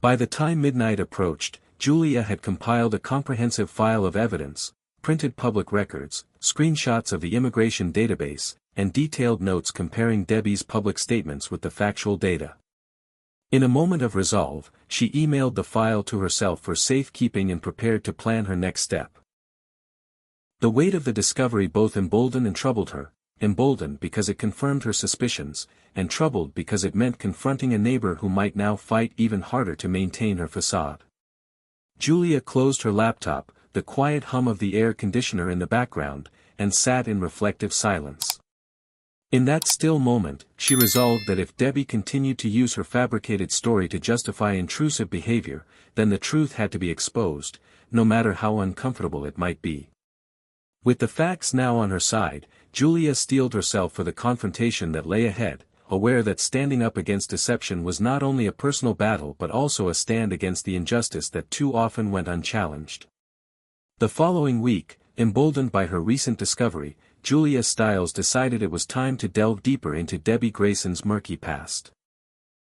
By the time midnight approached, Julia had compiled a comprehensive file of evidence, printed public records, screenshots of the immigration database, and detailed notes comparing Debbie's public statements with the factual data. In a moment of resolve, she emailed the file to herself for safekeeping and prepared to plan her next step. The weight of the discovery both emboldened and troubled her, emboldened because it confirmed her suspicions, and troubled because it meant confronting a neighbor who might now fight even harder to maintain her facade. Julia closed her laptop, the quiet hum of the air conditioner in the background, and sat in reflective silence. In that still moment, she resolved that if Debbie continued to use her fabricated story to justify intrusive behavior, then the truth had to be exposed, no matter how uncomfortable it might be. With the facts now on her side, Julia steeled herself for the confrontation that lay ahead, aware that standing up against deception was not only a personal battle but also a stand against the injustice that too often went unchallenged. The following week, emboldened by her recent discovery, Julia Stiles decided it was time to delve deeper into Debbie Grayson's murky past.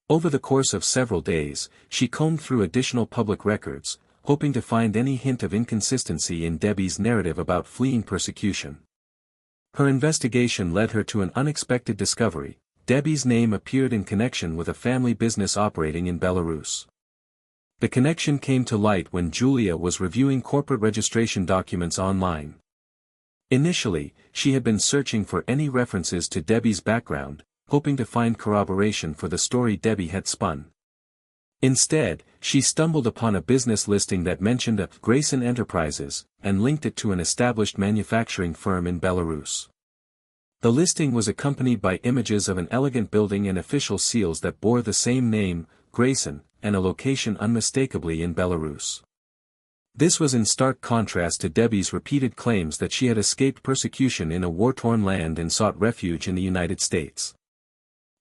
Over the course of several days, she combed through additional public records, hoping to find any hint of inconsistency in Debbie's narrative about fleeing persecution. Her investigation led her to an unexpected discovery. Debbie's name appeared in connection with a family business operating in Belarus. The connection came to light when Julia was reviewing corporate registration documents online. Initially, she had been searching for any references to Debbie's background, hoping to find corroboration for the story Debbie had spun. Instead, she stumbled upon a business listing that mentioned a Grayson Enterprises, and linked it to an established manufacturing firm in Belarus. The listing was accompanied by images of an elegant building and official seals that bore the same name, Grayson, and a location unmistakably in Belarus. This was in stark contrast to Debbie's repeated claims that she had escaped persecution in a war-torn land and sought refuge in the United States.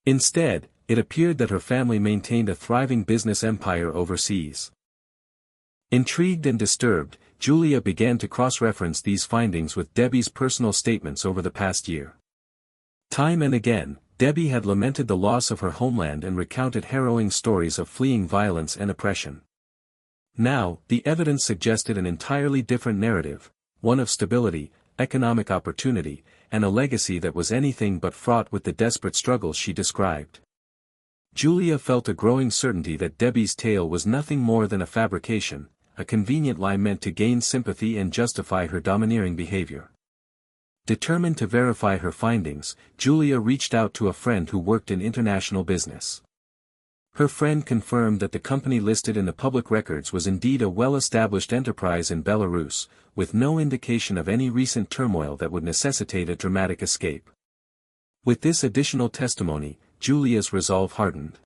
Instead, it appeared that her family maintained a thriving business empire overseas. Intrigued and disturbed, Julia began to cross-reference these findings with Debbie's personal statements over the past year. Time and again, Debbie had lamented the loss of her homeland and recounted harrowing stories of fleeing violence and oppression. Now, the evidence suggested an entirely different narrative, one of stability, economic opportunity, and a legacy that was anything but fraught with the desperate struggles she described. Julia felt a growing certainty that Debbie's tale was nothing more than a fabrication, a convenient lie meant to gain sympathy and justify her domineering behavior. Determined to verify her findings, Julia reached out to a friend who worked in international business. Her friend confirmed that the company listed in the public records was indeed a well-established enterprise in Belarus, with no indication of any recent turmoil that would necessitate a dramatic escape. With this additional testimony, Julia's resolve hardened.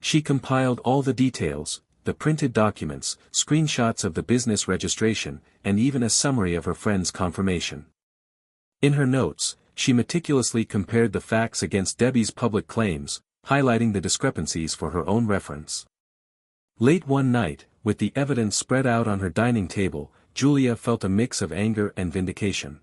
She compiled all the details, the printed documents, screenshots of the business registration, and even a summary of her friend's confirmation. In her notes, she meticulously compared the facts against Debbie's public claims, highlighting the discrepancies for her own reference. Late one night, with the evidence spread out on her dining table, Julia felt a mix of anger and vindication.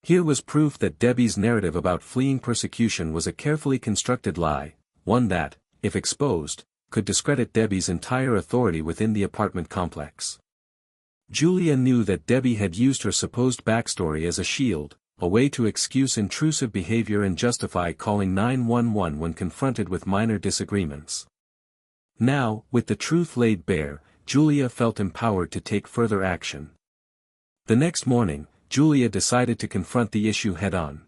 Here was proof that Debbie's narrative about fleeing persecution was a carefully constructed lie, one that, if exposed, could discredit Debbie's entire authority within the apartment complex. Julia knew that Debbie had used her supposed backstory as a shield, a way to excuse intrusive behavior and justify calling 911 when confronted with minor disagreements. Now, with the truth laid bare, Julia felt empowered to take further action. The next morning, Julia decided to confront the issue head-on.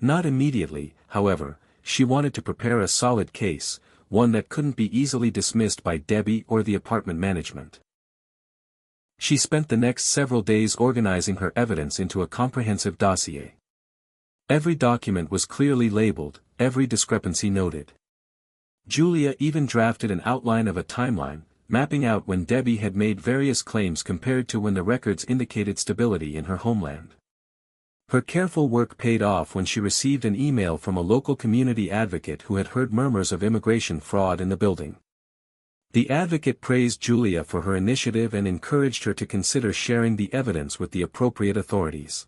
Not immediately, however, she wanted to prepare a solid case, one that couldn't be easily dismissed by Debbie or the apartment management. She spent the next several days organizing her evidence into a comprehensive dossier. Every document was clearly labeled, every discrepancy noted. Julia even drafted an outline of a timeline, mapping out when Debbie had made various claims compared to when the records indicated stability in her homeland. Her careful work paid off when she received an email from a local community advocate who had heard murmurs of immigration fraud in the building. The advocate praised Julia for her initiative and encouraged her to consider sharing the evidence with the appropriate authorities.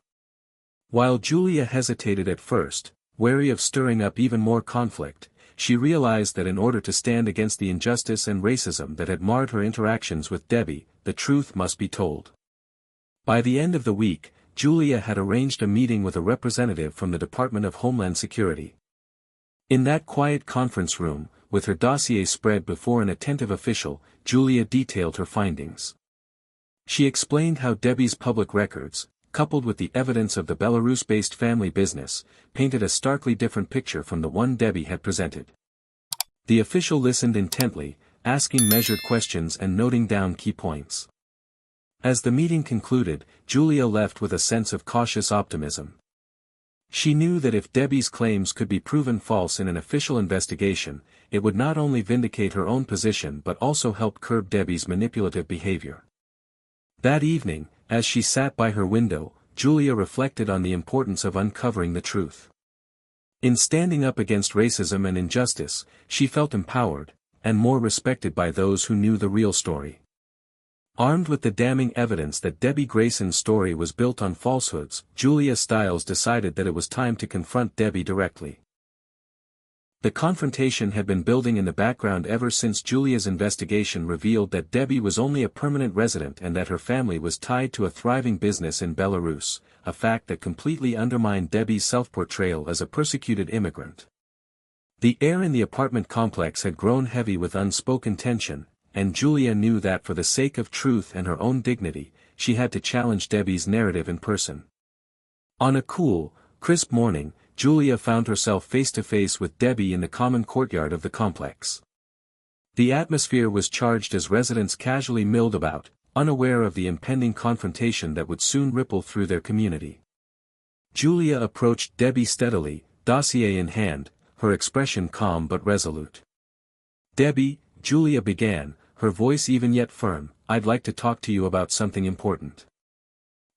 While Julia hesitated at first, wary of stirring up even more conflict, she realized that in order to stand against the injustice and racism that had marred her interactions with Debbie, the truth must be told. By the end of the week, Julia had arranged a meeting with a representative from the Department of Homeland Security. In that quiet conference room, with her dossier spread before an attentive official, Julia detailed her findings. She explained how Debbie's public records, coupled with the evidence of the Belarus-based family business, painted a starkly different picture from the one Debbie had presented. The official listened intently, asking measured questions and noting down key points. As the meeting concluded, Julia left with a sense of cautious optimism. She knew that if Debbie's claims could be proven false in an official investigation, it would not only vindicate her own position but also help curb Debbie's manipulative behavior. That evening, as she sat by her window, Julia reflected on the importance of uncovering the truth. In standing up against racism and injustice, she felt empowered, and more respected by those who knew the real story. Armed with the damning evidence that Debbie Grayson's story was built on falsehoods, Julia Stiles decided that it was time to confront Debbie directly. The confrontation had been building in the background ever since Julia's investigation revealed that Debbie was only a permanent resident and that her family was tied to a thriving business in Belarus, a fact that completely undermined Debbie's self-portrayal as a persecuted immigrant. The air in the apartment complex had grown heavy with unspoken tension, and Julia knew that for the sake of truth and her own dignity, she had to challenge Debbie's narrative in person. On a cool, crisp morning, Julia found herself face to face with Debbie in the common courtyard of the complex. The atmosphere was charged as residents casually milled about, unaware of the impending confrontation that would soon ripple through their community. Julia approached Debbie steadily, dossier in hand, her expression calm but resolute. "Debbie," Julia began, her voice even yet firm, "I'd like to talk to you about something important."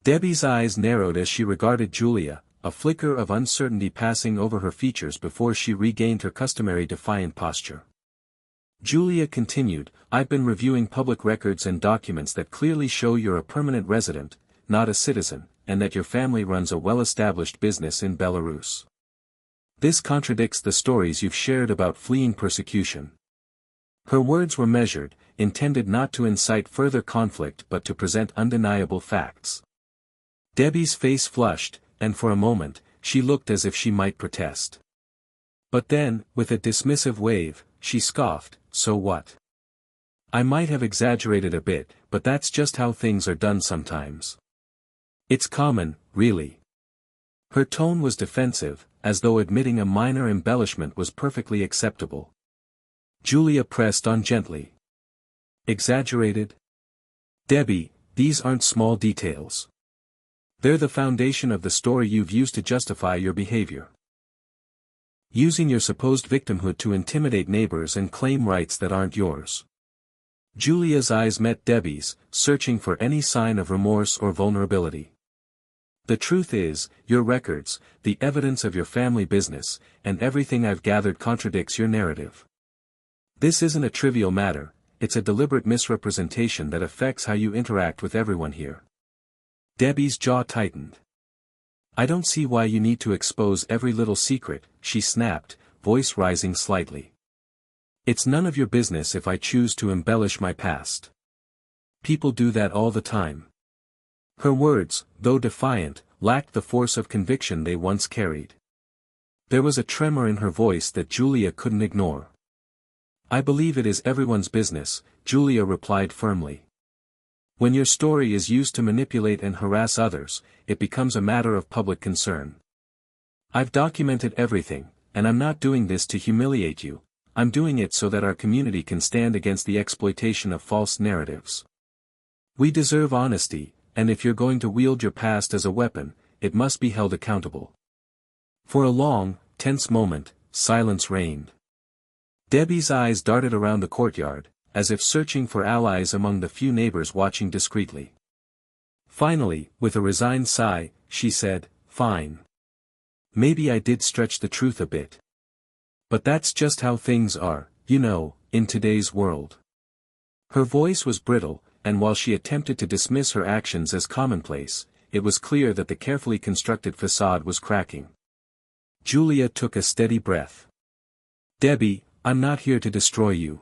Debbie's eyes narrowed as she regarded Julia, a flicker of uncertainty passing over her features before she regained her customary defiant posture. Julia continued, "I've been reviewing public records and documents that clearly show you're a permanent resident, not a citizen, and that your family runs a well-established business in Belarus. This contradicts the stories you've shared about fleeing persecution." Her words were measured, intended not to incite further conflict but to present undeniable facts. Debbie's face flushed, and for a moment, she looked as if she might protest. But then, with a dismissive wave, she scoffed, "So what? I might have exaggerated a bit, but that's just how things are done sometimes. It's common, really." Her tone was defensive, as though admitting a minor embellishment was perfectly acceptable. Julia pressed on gently. "Exaggerated? Debbie, these aren't small details. They're the foundation of the story you've used to justify your behavior. Using your supposed victimhood to intimidate neighbors and claim rights that aren't yours." Julia's eyes met Debbie's, searching for any sign of remorse or vulnerability. "The truth is, your records, the evidence of your family business, and everything I've gathered contradicts your narrative. This isn't a trivial matter, it's a deliberate misrepresentation that affects how you interact with everyone here." Debbie's jaw tightened. "I don't see why you need to expose every little secret," she snapped, voice rising slightly. "It's none of your business if I choose to embellish my past. People do that all the time." Her words, though defiant, lacked the force of conviction they once carried. There was a tremor in her voice that Julia couldn't ignore. "I believe it is everyone's business," Julia replied firmly. "When your story is used to manipulate and harass others, it becomes a matter of public concern. I've documented everything, and I'm not doing this to humiliate you, I'm doing it so that our community can stand against the exploitation of false narratives. We deserve honesty, and if you're going to wield your past as a weapon, it must be held accountable." For a long, tense moment, silence reigned. Debbie's eyes darted around the courtyard, as if searching for allies among the few neighbors watching discreetly. Finally, with a resigned sigh, she said, "Fine. Maybe I did stretch the truth a bit. But that's just how things are, you know, in today's world." Her voice was brittle, and while she attempted to dismiss her actions as commonplace, it was clear that the carefully constructed facade was cracking. Julia took a steady breath. "Debbie, I'm not here to destroy you.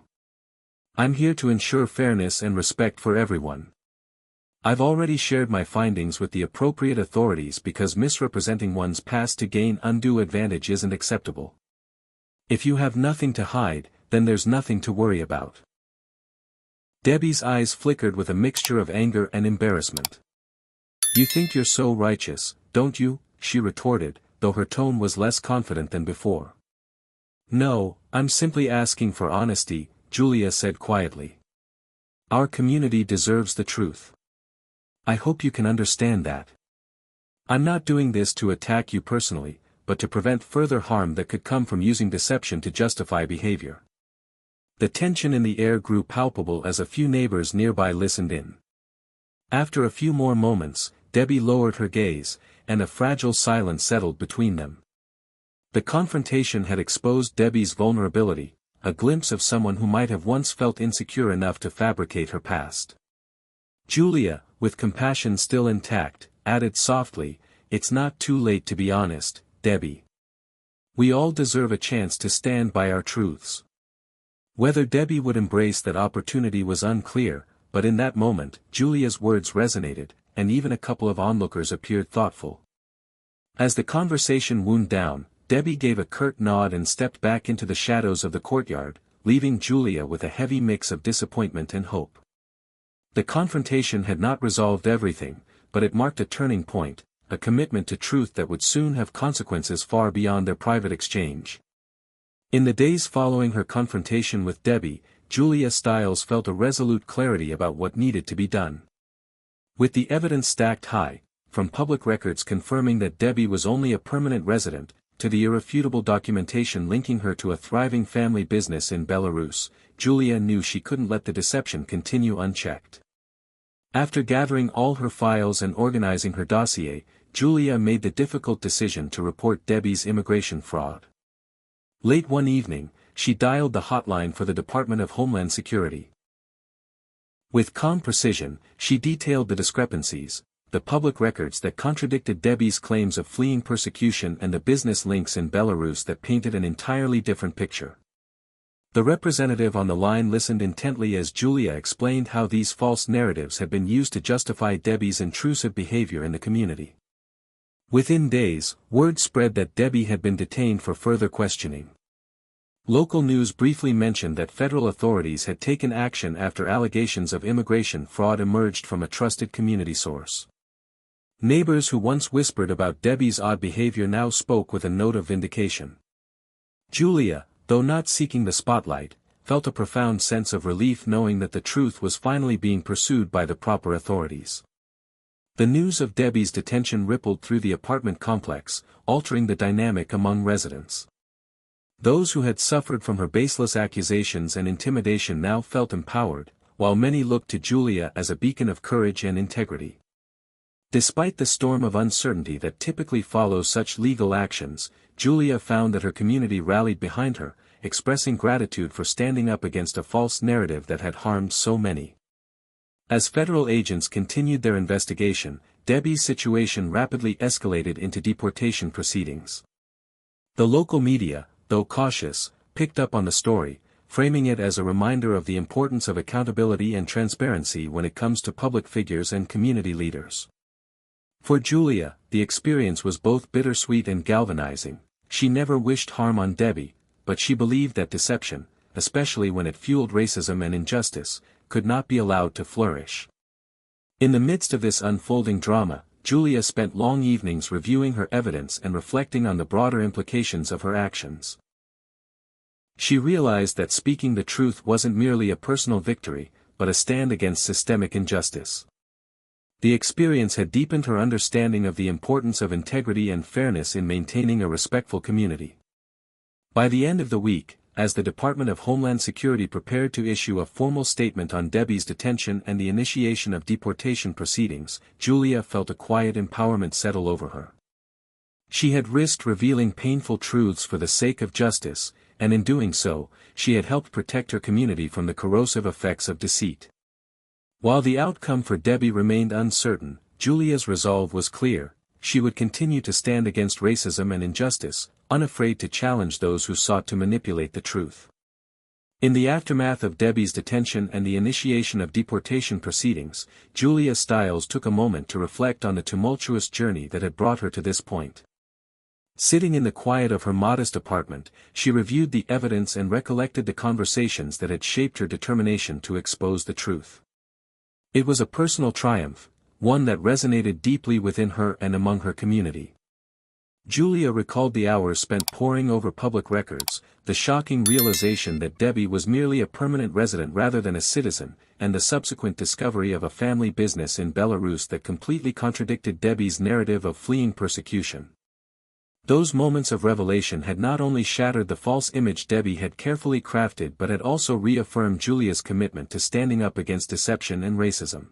I'm here to ensure fairness and respect for everyone. I've already shared my findings with the appropriate authorities because misrepresenting one's past to gain undue advantage isn't acceptable. If you have nothing to hide, then there's nothing to worry about." Debbie's eyes flickered with a mixture of anger and embarrassment. "You think you're so righteous, don't you?" she retorted, though her tone was less confident than before. "No, I'm simply asking for honesty," Julia said quietly. "Our community deserves the truth. I hope you can understand that. I'm not doing this to attack you personally, but to prevent further harm that could come from using deception to justify behavior." The tension in the air grew palpable as a few neighbors nearby listened in. After a few more moments, Debbie lowered her gaze, and a fragile silence settled between them. The confrontation had exposed Debbie's vulnerability, a glimpse of someone who might have once felt insecure enough to fabricate her past. Julia, with compassion still intact, added softly, "It's not too late to be honest, Debbie. We all deserve a chance to stand by our truths." Whether Debbie would embrace that opportunity was unclear, but in that moment, Julia's words resonated, and even a couple of onlookers appeared thoughtful. As the conversation wound down, Debbie gave a curt nod and stepped back into the shadows of the courtyard, leaving Julia with a heavy mix of disappointment and hope. The confrontation had not resolved everything, but it marked a turning point, a commitment to truth that would soon have consequences far beyond their private exchange. In the days following her confrontation with Debbie, Julia Stiles felt a resolute clarity about what needed to be done. With the evidence stacked high, from public records confirming that Debbie was only a permanent resident, to the irrefutable documentation linking her to a thriving family business in Belarus, Julia knew she couldn't let the deception continue unchecked. After gathering all her files and organizing her dossier, Julia made the difficult decision to report Debbie's immigration fraud. Late one evening, she dialed the hotline for the Department of Homeland Security. With calm precision, she detailed the discrepancies, the public records that contradicted Debbie's claims of fleeing persecution and the business links in Belarus that painted an entirely different picture. The representative on the line listened intently as Julia explained how these false narratives had been used to justify Debbie's intrusive behavior in the community. Within days, word spread that Debbie had been detained for further questioning. Local news briefly mentioned that federal authorities had taken action after allegations of immigration fraud emerged from a trusted community source. Neighbors who once whispered about Debbie's odd behavior now spoke with a note of vindication. Julia, though not seeking the spotlight, felt a profound sense of relief knowing that the truth was finally being pursued by the proper authorities. The news of Debbie's detention rippled through the apartment complex, altering the dynamic among residents. Those who had suffered from her baseless accusations and intimidation now felt empowered, while many looked to Julia as a beacon of courage and integrity. Despite the storm of uncertainty that typically follows such legal actions, Julia found that her community rallied behind her, expressing gratitude for standing up against a false narrative that had harmed so many. As federal agents continued their investigation, Debbie's situation rapidly escalated into deportation proceedings. The local media, though cautious, picked up on the story, framing it as a reminder of the importance of accountability and transparency when it comes to public figures and community leaders. For Julia, the experience was both bittersweet and galvanizing. She never wished harm on Debbie, but she believed that deception, especially when it fueled racism and injustice, could not be allowed to flourish. In the midst of this unfolding drama, Julia spent long evenings reviewing her evidence and reflecting on the broader implications of her actions. She realized that speaking the truth wasn't merely a personal victory, but a stand against systemic injustice. The experience had deepened her understanding of the importance of integrity and fairness in maintaining a respectful community. By the end of the week, as the Department of Homeland Security prepared to issue a formal statement on Debbie's detention and the initiation of deportation proceedings, Julia felt a quiet empowerment settle over her. She had risked revealing painful truths for the sake of justice, and in doing so, she had helped protect her community from the corrosive effects of deceit. While the outcome for Debbie remained uncertain, Julia's resolve was clear: she would continue to stand against racism and injustice, unafraid to challenge those who sought to manipulate the truth. In the aftermath of Debbie's detention and the initiation of deportation proceedings, Julia Stiles took a moment to reflect on the tumultuous journey that had brought her to this point. Sitting in the quiet of her modest apartment, she reviewed the evidence and recollected the conversations that had shaped her determination to expose the truth. It was a personal triumph, one that resonated deeply within her and among her community. Julia recalled the hours spent poring over public records, the shocking realization that Debbie was merely a permanent resident rather than a citizen, and the subsequent discovery of a family business in Belarus that completely contradicted Debbie's narrative of fleeing persecution. Those moments of revelation had not only shattered the false image Debbie had carefully crafted but had also reaffirmed Julia's commitment to standing up against deception and racism.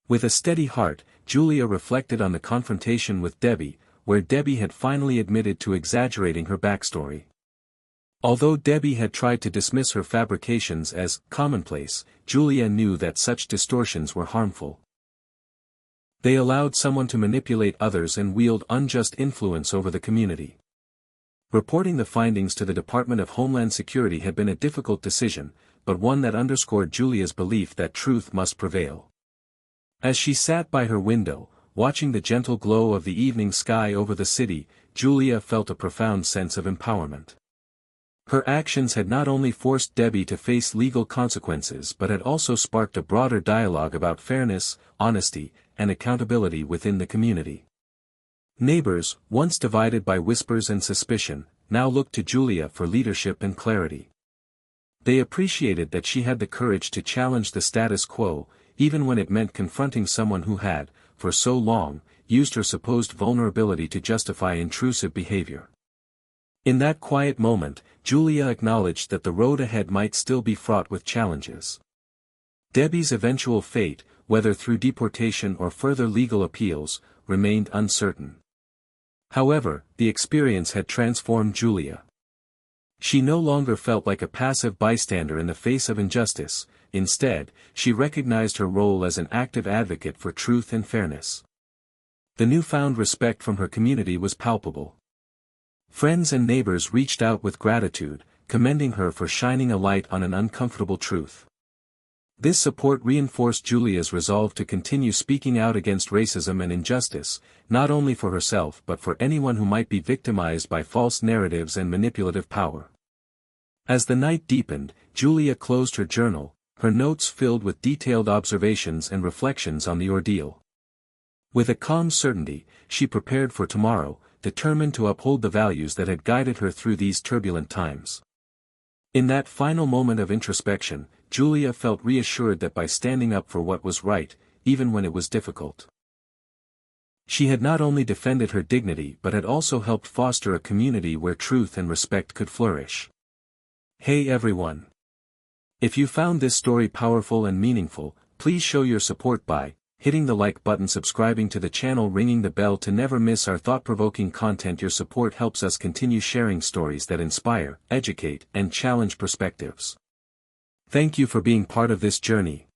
With a steady heart, Julia reflected on the confrontation with Debbie, where Debbie had finally admitted to exaggerating her backstory. Although Debbie had tried to dismiss her fabrications as commonplace, Julia knew that such distortions were harmful. They allowed someone to manipulate others and wield unjust influence over the community. Reporting the findings to the Department of Homeland Security had been a difficult decision, but one that underscored Julia's belief that truth must prevail. As she sat by her window, watching the gentle glow of the evening sky over the city, Julia felt a profound sense of empowerment. Her actions had not only forced Debbie to face legal consequences but had also sparked a broader dialogue about fairness, honesty, and accountability within the community. Neighbors, once divided by whispers and suspicion, now looked to Julia for leadership and clarity. They appreciated that she had the courage to challenge the status quo, even when it meant confronting someone who had, for so long, used her supposed vulnerability to justify intrusive behavior. In that quiet moment, Julia acknowledged that the road ahead might still be fraught with challenges. Debbie's eventual fate, whether through deportation or further legal appeals, remained uncertain. However, the experience had transformed Julia. She no longer felt like a passive bystander in the face of injustice. Instead, she recognized her role as an active advocate for truth and fairness. The newfound respect from her community was palpable. Friends and neighbors reached out with gratitude, commending her for shining a light on an uncomfortable truth. This support reinforced Julia's resolve to continue speaking out against racism and injustice, not only for herself but for anyone who might be victimized by false narratives and manipulative power. As the night deepened, Julia closed her journal, her notes filled with detailed observations and reflections on the ordeal. With a calm certainty, she prepared for tomorrow, determined to uphold the values that had guided her through these turbulent times. In that final moment of introspection, Julia felt reassured that by standing up for what was right, even when it was difficult, she had not only defended her dignity but had also helped foster a community where truth and respect could flourish. Hey everyone! If you found this story powerful and meaningful, please show your support by hitting the like button, subscribing to the channel, ringing the bell to never miss our thought-provoking content. Your support helps us continue sharing stories that inspire, educate, and challenge perspectives. Thank you for being part of this journey.